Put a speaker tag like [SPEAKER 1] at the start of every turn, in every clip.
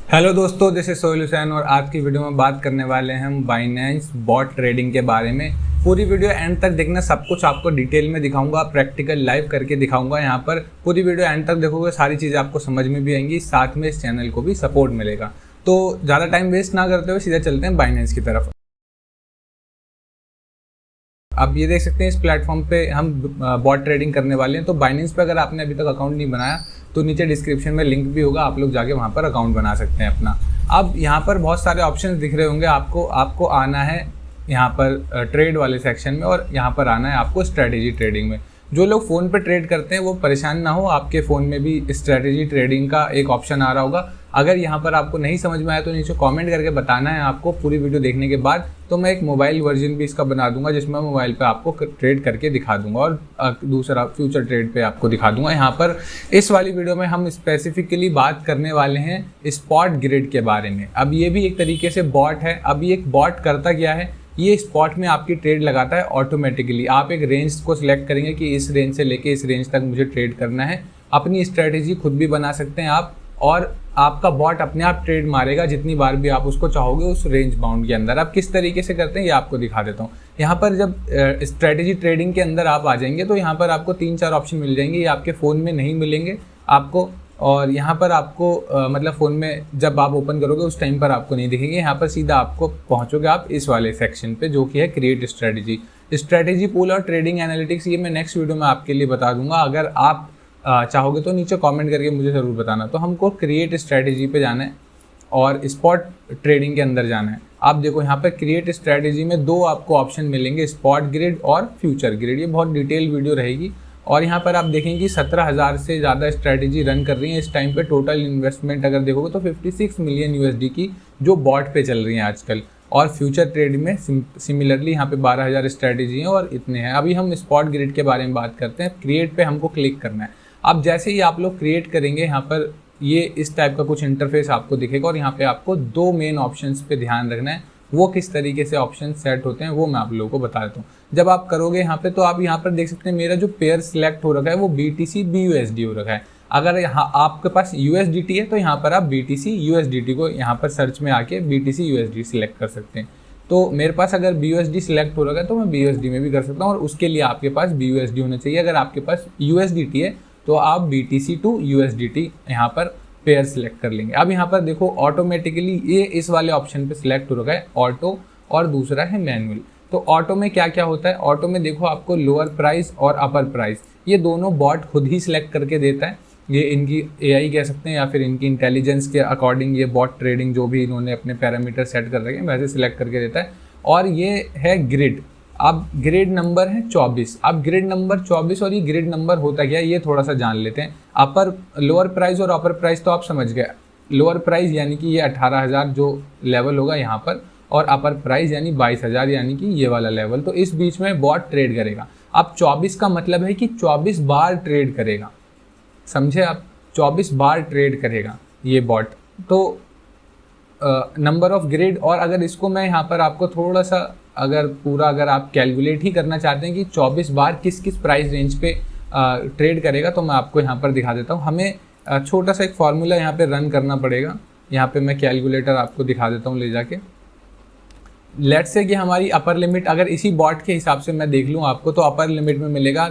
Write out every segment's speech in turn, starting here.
[SPEAKER 1] Hello दोस्तों, this is Sohail Hussain और आज की वीडियो में बात करने वाले हैं हम बाइनेंस बॉट ट्रेडिंग के बारे में। पूरी वीडियो एंड तक देखना, सब कुछ आपको डिटेल में दिखाऊंगा, प्रैक्टिकल लाइव करके दिखाऊंगा। यहाँ पर पूरी वीडियो एंड तक देखोगे, सारी चीज़ें आपको समझ में भी आएंगी, साथ में इस चैनल को भी सपोर्ट मिलेगा। तो ज़्यादा टाइम वेस्ट ना करते हुए सीधे चलते हैं बाइनेंस की तरफ। आप ये देख सकते हैं इस प्लेटफॉर्म पे हम बॉट ट्रेडिंग करने वाले हैं। तो बाइनेंस पे अगर आपने अभी तक अकाउंट नहीं बनाया तो नीचे डिस्क्रिप्शन में लिंक भी होगा, आप लोग जाके वहाँ पर अकाउंट बना सकते हैं अपना। अब यहाँ पर बहुत सारे ऑप्शंस दिख रहे होंगे आपको आना है यहाँ पर ट्रेड वाले सेक्शन में, और यहाँ पर आना है आपको स्ट्रैटेजी ट्रेडिंग में। जो लोग फ़ोन पे ट्रेड करते हैं वो परेशान ना हो, आपके फ़ोन में भी स्ट्रैटेजी ट्रेडिंग का एक ऑप्शन आ रहा होगा। अगर यहाँ पर आपको नहीं समझ में आया तो नीचे कमेंट करके बताना है आपको पूरी वीडियो देखने के बाद। तो मैं एक मोबाइल वर्जन भी इसका बना दूंगा जिसमें मोबाइल पे आपको ट्रेड करके दिखा दूंगा, और दूसरा फ्यूचर ट्रेड पे आपको दिखा दूंगा। यहाँ पर इस वाली वीडियो में हम स्पेसिफिकली बात करने वाले हैं स्पॉट ग्रिड के बारे में। अब ये भी एक तरीके से बॉट है। अब ये एक बॉट करता क्या है, ये स्पॉट में आपकी ट्रेड लगाता है ऑटोमेटिकली। आप एक रेंज को सिलेक्ट करेंगे कि इस रेंज से लेके इस रेंज तक मुझे ट्रेड करना है। अपनी स्ट्रेटेजी खुद भी बना सकते हैं आप, और आपका बॉट अपने आप ट्रेड मारेगा जितनी बार भी आप उसको चाहोगे उस रेंज बाउंड के अंदर। आप किस तरीके से करते हैं ये आपको दिखा देता हूँ। यहाँ पर जब स्ट्रेटेजी ट्रेडिंग के अंदर आप आ जाएंगे तो यहाँ पर आपको 3-4 ऑप्शन मिल जाएंगे। ये आपके फ़ोन में नहीं मिलेंगे आपको, और यहाँ पर आपको मतलब फ़ोन में जब आप ओपन करोगे उस टाइम पर आपको नहीं दिखेंगे। यहाँ पर सीधा आपको पहुँचोगे आप इस वाले सेक्शन पे जो कि है क्रिएट स्ट्रेटेजी पूल और ट्रेडिंग एनालिटिक्स। ये मैं नेक्स्ट वीडियो में आपके लिए बता दूंगा। अगर आप चाहोगे तो नीचे कमेंट करके मुझे ज़रूर बताना। तो हमको क्रिएट स्ट्रेटेजी पे जाना है और स्पॉट ट्रेडिंग के अंदर जाना है। आप देखो यहाँ पर क्रिएट स्ट्रेटेजी में 2 आपको ऑप्शन मिलेंगे, स्पॉट ग्रिड और फ्यूचर ग्रिड। ये बहुत डिटेल वीडियो रहेगी। और यहाँ पर आप देखेंगे कि 17,000 से ज़्यादा स्ट्रेटेजी रन कर रही है इस टाइम पे। टोटल इन्वेस्टमेंट अगर देखोगे तो 56 मिलियन यूएसडी की जो बॉट पे चल रही है आजकल। और फ्यूचर ट्रेड में सिमिलरली यहाँ पे 12,000 स्ट्रेटेजी हैं और इतने हैं। अभी हम स्पॉट ग्रिड के बारे में बात करते हैं। क्रिएट पे हमको क्लिक करना है। अब जैसे ही आप लोग क्रिएट करेंगे यहाँ पर ये इस टाइप का कुछ इंटरफेस आपको दिखेगा, और यहाँ पे आपको 2 मेन ऑप्शंस पे ध्यान रखना है। वो किस तरीके से ऑप्शन सेट होते हैं वो मैं आप लोगों को बता देता हूँ। जब आप करोगे यहाँ पे तो आप यहाँ पर देख सकते हैं मेरा जो पेयर सिलेक्ट हो रखा है वो BTC BUSD हो रखा है। अगर यहाँ आपके पास USDT है तो यहाँ पर आप BTC USDT को यहाँ पर सर्च में आके BTC USD सिलेक्ट कर सकते हैं। तो मेरे पास अगर BUSD सिलेक्ट हो रखा है तो मैं BUSD में भी कर सकता हूँ, और उसके लिए आपके पास BUSD होना चाहिए। अगर आपके पास USDT है तो आप BTC to USDT यहाँ पर पेयर सिलेक्ट कर लेंगे। अब यहाँ पर देखो ऑटोमेटिकली ये इस वाले ऑप्शन पे सिलेक्ट हो रखा है ऑटो, और दूसरा है मैनुअल। तो ऑटो में क्या क्या होता है, ऑटो में देखो आपको लोअर प्राइस और अपर प्राइस ये दोनों बॉट खुद ही सिलेक्ट करके देता है। ये इनकी AI कह सकते हैं या फिर इनकी इंटेलिजेंस के अकॉर्डिंग ये बॉट ट्रेडिंग जो भी इन्होंने अपने पैरामीटर सेट कर रखे हैं वैसे सिलेक्ट करके देता है। और ये है ग्रिड। अब ग्रिड नंबर है 24। अब ग्रिड नंबर 24 और ये ग्रिड नंबर होता क्या है ये थोड़ा सा जान लेते हैं। लोअर प्राइस और अपर प्राइस तो आप समझ गए। लोअर प्राइस यानी कि ये 18,000 जो लेवल होगा यहाँ पर, और अपर प्राइस यानी 22,000 यानी कि ये वाला लेवल। तो इस बीच में बॉट ट्रेड करेगा। अब 24 का मतलब है कि 24 बार ट्रेड करेगा, समझे आप, 24 बार ट्रेड करेगा ये बॉट। तो नंबर ऑफ ग्रिड, और अगर इसको मैं यहाँ पर आपको थोड़ा सा अगर आप कैलकुलेट ही करना चाहते हैं कि 24 बार किस किस प्राइस रेंज पे ट्रेड करेगा तो मैं आपको यहाँ पर दिखा देता हूँ। हमें छोटा सा एक फार्मूला यहाँ पे रन करना पड़ेगा। यहाँ पे मैं कैलकुलेटर आपको दिखा देता हूँ ले जाके। लेट्स से कि हमारी अपर लिमिट अगर इसी बॉट के हिसाब से मैं देख लूँ आपको, तो अपर लिमिट में मिलेगा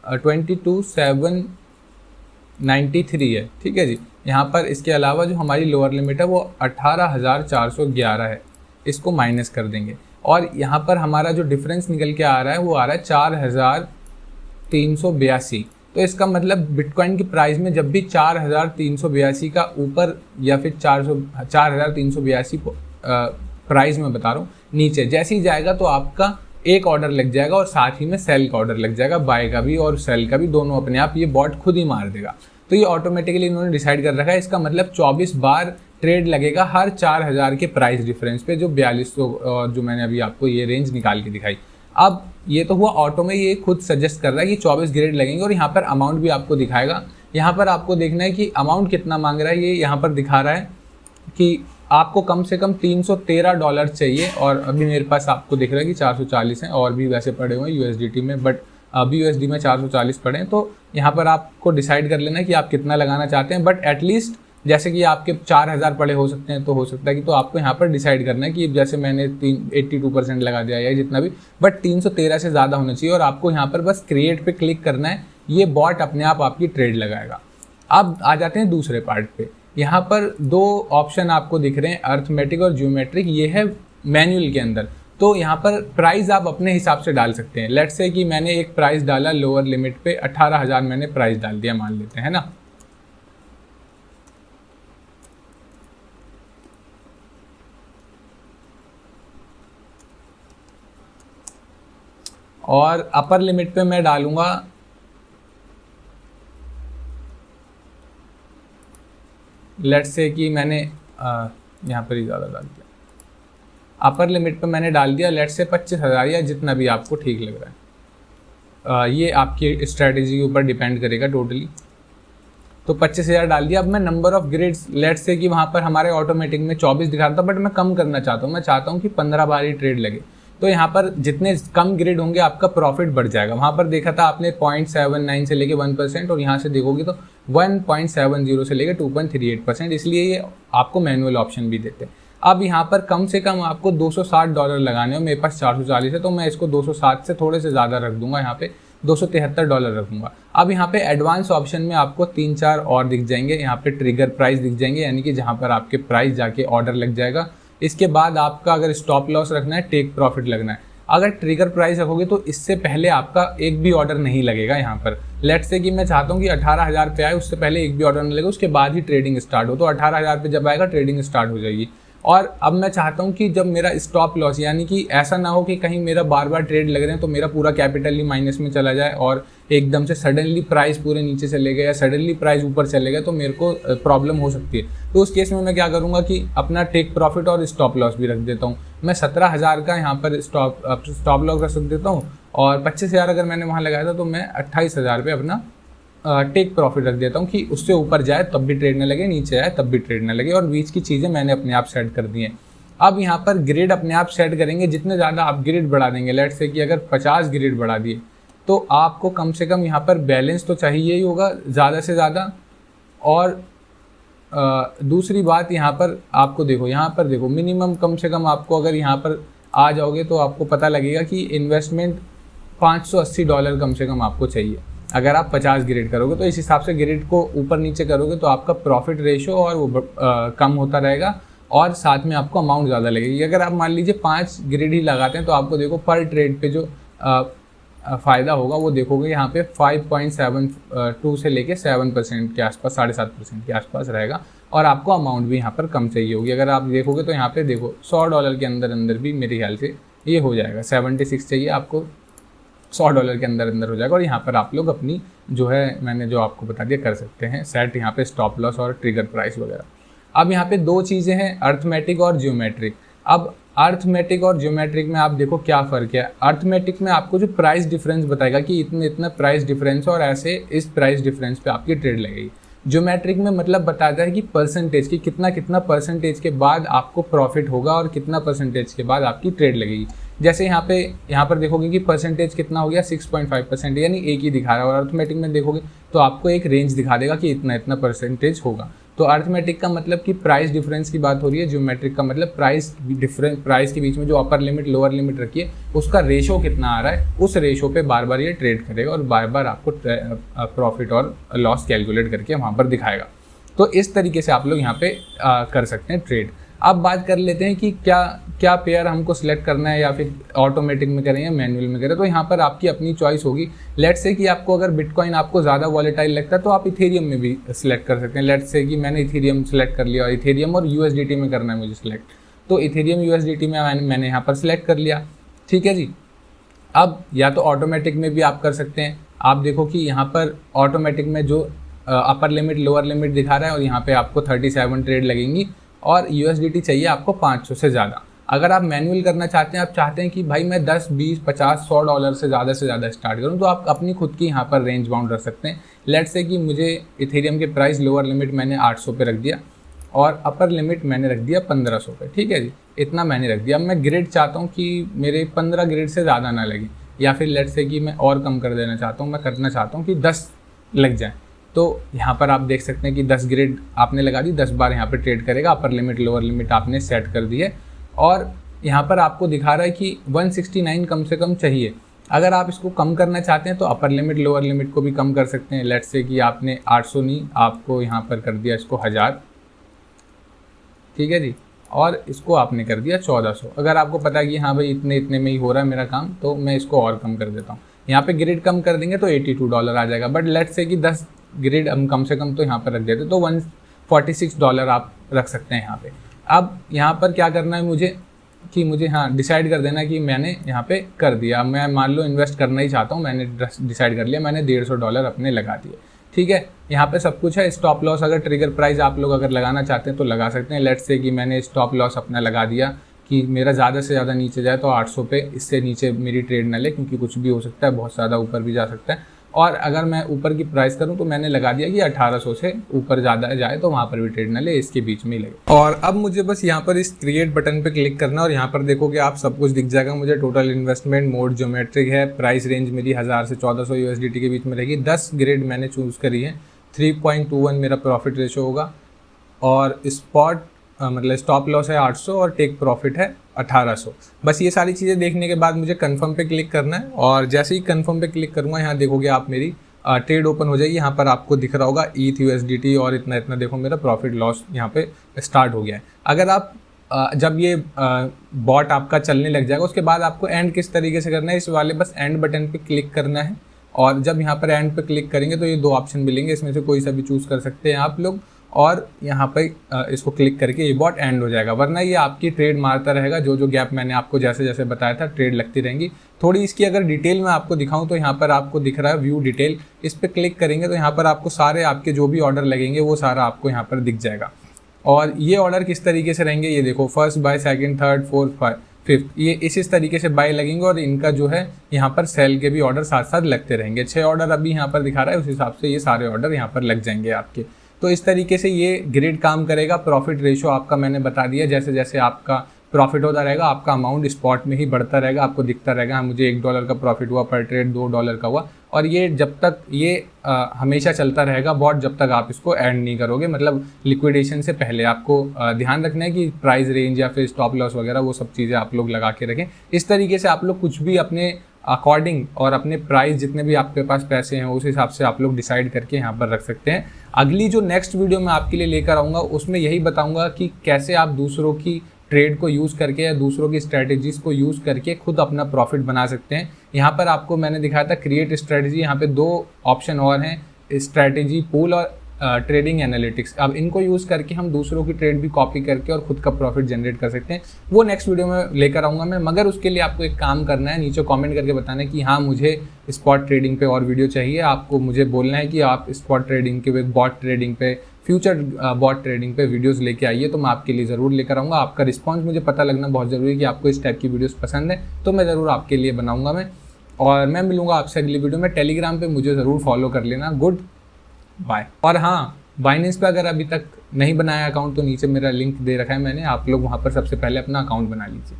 [SPEAKER 1] 22,793 है, ठीक है जी। यहाँ पर इसके अलावा जो हमारी लोअर लिमिट है वो 18,411 है, इसको माइनस कर देंगे। और यहाँ पर हमारा जो डिफरेंस निकल के आ रहा है वो आ रहा है 4,382। तो इसका मतलब बिटकॉइन की प्राइस में जब भी 4,382 का ऊपर या फिर 4,382 प्राइस में बता रहा हूँ नीचे जैसे ही जाएगा तो आपका एक ऑर्डर लग जाएगा, और साथ ही में सेल का ऑर्डर लग जाएगा, बाय का भी और सेल का भी, दोनों अपने आप ये बॉट खुद ही मार देगा। तो ये ऑटोमेटिकली इन्होंने डिसाइड कर रखा है। इसका मतलब 24 बार ट्रेड लगेगा हर 4,000 के प्राइस डिफरेंस पे, जो 4200 और जो मैंने अभी आपको ये रेंज निकाल के दिखाई। अब ये तो हुआ ऑटो में, ये खुद सजेस्ट कर रहा है कि 24 ग्रेड लगेंगे, और यहाँ पर अमाउंट भी आपको दिखाएगा। यहाँ पर आपको देखना है कि अमाउंट कितना मांग रहा है। ये यहाँ पर दिखा रहा है कि आपको कम से कम $313 चाहिए, और अभी मेरे पास आपको दिख रहा है कि 440 हैं, और भी वैसे पड़े हुए हैं USDT में, बट अभी USD में 440 पड़े हैं। तो यहाँ पर आपको डिसाइड कर लेना है कि आप कितना लगाना चाहते हैं, बट एटलीस्ट जैसे कि आपके 4000 पड़े हो सकते हैं, तो हो सकता है कि तो आपको यहाँ पर डिसाइड करना है कि जैसे मैंने 82% लगा दिया या जितना भी, बट 313 से ज़्यादा होना चाहिए और आपको यहाँ पर बस क्रिएट पे क्लिक करना है, ये बॉट अपने आप आपकी ट्रेड लगाएगा। अब आ जाते हैं दूसरे पार्ट पे। यहाँ पर दो ऑप्शन आपको दिख रहे हैं, अर्थमेटिक और ज्योमेट्रिक, ये है मैनुअल के अंदर। तो यहाँ पर प्राइस आप अपने हिसाब से डाल सकते हैं। लेट्स से कि मैंने एक प्राइस डाला लोअर लिमिट पे, 18,000 मैंने प्राइस डाल दिया मान लेते हैं ना। और अपर लिमिट पे मैं डालूंगा लेट्स से कि मैंने यहाँ पर ही ज़्यादा डाल दिया, अपर लिमिट पे मैंने डाल दिया लेट्स से 25,000 या जितना भी आपको ठीक लग रहा है। ये आपकी स्ट्रैटेजी के ऊपर डिपेंड करेगा टोटली। तो 25,000 डाल दिया। अब मैं number of grids, let's say कि वहाँ पर हमारे ऑटोमेटिक में 24 दिखा रहा था, बट मैं कम करना चाहता हूँ, मैं चाहता हूँ कि 15 बार ही ट्रेड लगे। तो यहाँ पर जितने कम ग्रिड होंगे आपका प्रॉफिट बढ़ जाएगा। वहाँ पर देखा था आपने 0.79 से लेके 1%, और यहाँ से देखोगे तो 1.70 से लेके 2.38%, इसलिए ये आपको मैनुअल ऑप्शन भी देते हैं। अब यहाँ पर कम से कम आपको $260 लगाने हो, मेरे पास 440 है तो मैं इसको 260 से थोड़े से ज़्यादा रख दूंगा, यहाँ पे $273 रखूँगा। अब यहाँ पे एडवांस ऑप्शन में आपको 3-4 और दिख जाएंगे, यहाँ पे ट्रिगर प्राइस दिख जाएंगे, यानी कि जहाँ पर आपके प्राइस जाके ऑर्डर लग जाएगा। इसके बाद आपका अगर स्टॉप लॉस रखना है, टेक प्रॉफिट लगना है। अगर ट्रिगर प्राइस रखोगे तो इससे पहले आपका एक भी ऑर्डर नहीं लगेगा। यहाँ पर लेट्स से कि मैं चाहता हूँ कि 18,000 पे आए, उससे पहले एक भी ऑर्डर नहीं लगेगा, उसके बाद ही ट्रेडिंग स्टार्ट हो। तो 18,000 पे जब आएगा ट्रेडिंग स्टार्ट हो जाएगी। और अब मैं चाहता हूँ कि जब मेरा स्टॉप लॉस, यानी कि ऐसा ना हो कि कहीं मेरा बार बार ट्रेड लग रहे हैं तो मेरा पूरा कैपिटल ही माइनस में चला जाए और एकदम से सडनली प्राइस पूरे नीचे चले गए या सडनली प्राइस ऊपर चले गए, तो मेरे को प्रॉब्लम हो सकती है। तो उस केस में मैं क्या करूँगा कि अपना टेक प्रॉफिट और स्टॉप लॉस भी रख देता हूँ। मैं 17,000 का यहाँ पर स्टॉप लॉस रख देता हूँ, और 25,000 अगर मैंने वहाँ लगाया था तो मैं 28,000 पे अपना टेक प्रॉफिट रख देता हूँ कि उससे ऊपर जाए तब भी ट्रेड न लगे, नीचे आए तब भी ट्रेड न लगे। और बीच की चीज़ें मैंने अपने आप सेट कर दी हैं। अब यहाँ पर ग्रिड अपने आप सेट करेंगे, जितने ज़्यादा आप ग्रिड बढ़ा देंगे, लेट्स से कि अगर 50 ग्रिड बढ़ा दिए तो आपको कम से कम यहाँ पर बैलेंस तो चाहिए ही होगा ज़्यादा से ज़्यादा। और दूसरी बात यहाँ पर आपको देखो, यहाँ पर देखो मिनिमम कम से कम आपको अगर यहाँ पर आ जाओगे तो आपको पता लगेगा कि इन्वेस्टमेंट $580 कम से कम आपको चाहिए। अगर आप 50 ग्रिड करोगे तो इस हिसाब से ग्रिड को ऊपर नीचे करोगे तो आपका प्रॉफिट रेशो और वो कम होता रहेगा, और साथ में आपको अमाउंट ज़्यादा लगेगी। अगर आप मान लीजिए 5 ग्रिड ही लगाते हैं तो आपको देखो पर ट्रेड पे जो फ़ायदा होगा वो देखोगे यहाँ पे 5.72 से लेके 7% के आसपास, 7.5% के आसपास रहेगा, और आपको अमाउंट भी यहाँ पर कम चाहिए होगी। अगर आप देखोगे तो यहाँ पे देखो $100 के अंदर अंदर भी मेरे ख्याल से ये हो जाएगा। 76 चाहिए आपको, $100 के अंदर अंदर हो जाएगा। और यहाँ पर आप लोग अपनी जो है मैंने जो आपको बता दिया कर सकते हैं सेट, यहाँ पे स्टॉप लॉस और ट्रिगर प्राइस वगैरह। अब यहाँ पे दो चीज़ें हैं, अर्थमेटिक और ज्योमेट्रिक। अब अर्थमेटिक और ज्योमेट्रिक में आप देखो क्या फ़र्क है। अर्थमेटिक में आपको जो प्राइस डिफरेंस बताएगा कि इतना प्राइस डिफरेंस और ऐसे इस प्राइस डिफरेंस पे आपकी ट्रेड लगेगी। ज्योमेट्रिक में मतलब बताता है कि परसेंटेज की कितना परसेंटेज के बाद आपको प्रॉफिट होगा और कितना परसेंटेज के बाद आपकी ट्रेड लगेगी। जैसे यहाँ पर देखोगे कि परसेंटेज कितना हो गया 6.5%, यानी एक ही दिखा रहा है। और अर्थमेटिक में देखोगे तो आपको एक रेंज दिखा देगा कि इतना परसेंटेज होगा। तो अर्थमेटिक का मतलब कि प्राइस डिफरेंस की बात हो रही है, ज्योमेट्रिक का मतलब प्राइस के बीच में जो अपर लिमिट लोअर लिमिट रखी है उसका रेशो कितना आ रहा है, उस रेशो पे बार बार ये ट्रेड करेगा और बार बार आपको प्रॉफिट और लॉस कैलकुलेट करके वहाँ पर दिखाएगा। तो इस तरीके से आप लोग यहाँ पे कर सकते हैं ट्रेड। अब बात कर लेते हैं कि क्या पेयर हमको सिलेक्ट करना है, या फिर ऑटोमेटिक में करें या मैनुअल में करें। तो यहाँ पर आपकी अपनी चॉइस होगी। लेट्स से कि आपको अगर बिटकॉइन आपको ज़्यादा वॉलेटाइल लगता है तो आप इथेरियम में भी सिलेक्ट कर सकते हैं। लेट्स से कि मैंने इथेरियम सेलेक्ट कर लिया, और इथेरियम और USDT में करना है मुझे सिलेक्ट, तो इथेरियम USDT में मैंने यहाँ पर सिलेक्ट कर लिया। ठीक है जी। अब या तो ऑटोमेटिक में भी आप कर सकते हैं। आप देखो कि यहाँ पर ऑटोमेटिक में जो अपर लिमिट लोअर लिमिट दिखा रहा है, और यहाँ पे आपको 37 ट्रेड लगेंगी, और USDT चाहिए आपको 500 से ज़्यादा। अगर आप मैनुअल करना चाहते हैं, आप चाहते हैं कि भाई मैं 10, 20, 50, $100 से ज़्यादा स्टार्ट करूं, तो आप अपनी खुद की यहाँ पर रेंज बाउंड रख सकते हैं। लेट्स से कि मुझे इथेरियम के प्राइस लोअर लिमिट मैंने 800 पे रख दिया और अपर लिमिट मैंने रख दिया 1500 पे। ठीक है जी, इतना मैंने रख दिया। अब मैं ग्रिड चाहता हूँ कि मेरे 15 ग्रिड से ज़्यादा ना लगे, या फिर लेट्स से कि मैं और कम कर देना चाहता हूँ, मैं करना चाहता हूँ कि 10 लग जाए। तो यहाँ पर आप देख सकते हैं कि 10 ग्रिड आपने लगा दी, 10 बार यहाँ पे ट्रेड करेगा, अपर लिमिट लोअर लिमिट आपने सेट कर दी है। और यहाँ पर आपको दिखा रहा है कि 169 कम से कम चाहिए। अगर आप इसको कम करना चाहते हैं तो अपर लिमिट लोअर लिमिट को भी कम कर सकते हैं। लेट्स से कि आपने 800 नहीं, आपको यहाँ पर कर दिया इसको 1000, ठीक है जी, और इसको आपने कर दिया 1400। अगर आपको पता है कि हाँ भाई इतने इतने में ही हो रहा है मेरा काम, तो मैं इसको और कम कर देता हूँ। यहाँ पे ग्रिड कम कर देंगे तो $82 आ जाएगा, बट लेट्स से कि 10 ग्रिड हम कम से कम तो यहाँ पर रख देते तो $146 आप रख सकते हैं यहाँ पे। अब यहाँ पर क्या करना है मुझे कि मुझे हाँ डिसाइड कर देना कि मैंने यहाँ पे कर दिया। मैं मान लो इन्वेस्ट करना ही चाहता हूँ, मैंने डिसाइड कर लिया, मैंने $150 अपने लगा दिए, ठीक है। यहाँ पे सब कुछ है। स्टॉप लॉस अगर ट्रिगर प्राइस आप लोग अगर लगाना चाहते हैं तो लगा सकते हैं। लेट्स से कि मैंने स्टॉप लॉस अपना लगा दिया कि मेरा ज़्यादा से ज़्यादा नीचे जाए तो 800 पे, इससे नीचे मेरी ट्रेड ना ले, क्योंकि कुछ भी हो सकता है, बहुत ज़्यादा ऊपर भी जा सकता है। और अगर मैं ऊपर की प्राइस करूं तो मैंने लगा दिया कि 1800 से ऊपर ज़्यादा जाए तो वहाँ पर भी ट्रेड ना ले, इसके बीच में ही लगे। और अब मुझे बस यहाँ पर इस क्रिएट बटन पे क्लिक करना और यहाँ पर देखोगे आप सब कुछ दिख जाएगा मुझे। टोटल इन्वेस्टमेंट मोड ज्योमेट्रिक है, प्राइस रेंज मेरी 1000 से 1400 USDT के बीच में रहेगी। 10 ग्रेड मैंने चूज़ करी है, 3.21 मेरा प्रॉफिट रेशो होगा, और स्पॉट मतलब स्टॉप लॉस है 800 और टेक प्रॉफिट है 1800। बस ये सारी चीज़ें देखने के बाद मुझे कंफर्म पे क्लिक करना है, और जैसे ही कंफर्म पे क्लिक करूँगा यहाँ देखोगे आप मेरी ट्रेड ओपन हो जाएगी। यहाँ पर आपको दिख रहा होगा ETH USDT और इतना इतना, देखो मेरा प्रॉफिट लॉस यहाँ पे स्टार्ट हो गया है। अगर आप जब ये बॉट आपका चलने लग जाएगा उसके बाद आपको एंड किस तरीके से करना है, इस वाले बस एंड बटन पे क्लिक करना है, और जब यहाँ पर एंड पे क्लिक करेंगे तो ये 2 ऑप्शन मिलेंगे, इसमें से कोई सा भी चूज़ कर सकते हैं आप लोग, और यहाँ पर इसको क्लिक करके ये बॉट एंड हो जाएगा। वरना ये आपकी ट्रेड मारता रहेगा, जो जो गैप मैंने आपको जैसे जैसे बताया था ट्रेड लगती रहेंगी। थोड़ी इसकी अगर डिटेल में आपको दिखाऊं तो यहाँ पर आपको दिख रहा है व्यू डिटेल, इस पर क्लिक करेंगे तो यहाँ पर आपको सारे आपके जो भी ऑर्डर लगेंगे वो सारा आपको यहाँ पर दिख जाएगा। और ये ऑर्डर किस तरीके से रहेंगे ये देखो, first by, second, third, fourth, fifth, ये इस तरीके से बाय लगेंगे, और इनका जो है यहाँ पर सेल के भी ऑर्डर साथ साथ लगते रहेंगे। 6 ऑर्डर अभी यहाँ पर दिखा रहा है, उस हिसाब से ये सारे ऑर्डर यहाँ पर लग जाएंगे आपके। तो इस तरीके से ये ग्रिड काम करेगा। प्रॉफिट रेशो आपका मैंने बता दिया, जैसे जैसे आपका प्रॉफिट होता रहेगा आपका अमाउंट स्पॉट में ही बढ़ता रहेगा, आपको दिखता रहेगा मुझे $1 का प्रॉफिट हुआ पर ट्रेड, $2 का हुआ, और ये जब तक ये हमेशा चलता रहेगा बॉट, जब तक आप इसको एंड नहीं करोगे, मतलब लिक्विडेशन से पहले। आपको ध्यान रखना है कि प्राइस रेंज या फिर स्टॉप लॉस वगैरह वो सब चीज़ें आप लोग लगा के रखें। इस तरीके से आप लोग कुछ भी अपने अकॉर्डिंग और अपने प्राइस जितने भी आपके पास पैसे हैं उस हिसाब से आप लोग डिसाइड करके यहाँ पर रख सकते हैं। अगली जो नेक्स्ट वीडियो मैं आपके लिए लेकर आऊँगा उसमें यही बताऊँगा कि कैसे आप दूसरों की ट्रेड को यूज़ करके या दूसरों की स्ट्रैटेजीज़ को यूज़ करके खुद अपना प्रॉफिट बना सकते हैं। यहाँ पर आपको मैंने दिखाया था क्रिएट स्ट्रैटेजी, यहाँ पे 2 ऑप्शन और हैं, स्ट्रैटेजी पूल और ट्रेडिंग एनालिटिक्स। अब इनको यूज़ करके हम दूसरों की ट्रेड भी कॉपी करके और खुद का प्रॉफिट जनरेट कर सकते हैं। वो नेक्स्ट वीडियो में लेकर आऊँगा मैं, मगर उसके लिए आपको एक काम करना है, नीचे कमेंट करके बताना है कि हाँ मुझे स्पॉट ट्रेडिंग पे और वीडियो चाहिए। आपको मुझे बोलना है कि आप स्पॉट ट्रेडिंग के, बॉट ट्रेडिंग पे, फ्यूचर बॉट ट्रेडिंग पे वीडियोस लेके आइए, तो मैं आपके लिए ज़रूर लेकर आऊँगा। आपका रिस्पांस मुझे पता लगना बहुत ज़रूरी है कि आपको इस टाइप की वीडियोस पसंद है, तो मैं ज़रूर आपके लिए बनाऊँगा मैं। और मैं मिलूँगा आपसे अगली वीडियो में। टेलीग्राम पे मुझे ज़रूर फॉलो कर लेना। Good bye. और हाँ, बाइनेंस पे अगर अभी तक नहीं बनाया अकाउंट तो नीचे मेरा लिंक दे रखा है मैंने, आप लोग वहाँ पर सबसे पहले अपना अकाउंट बना लीजिए।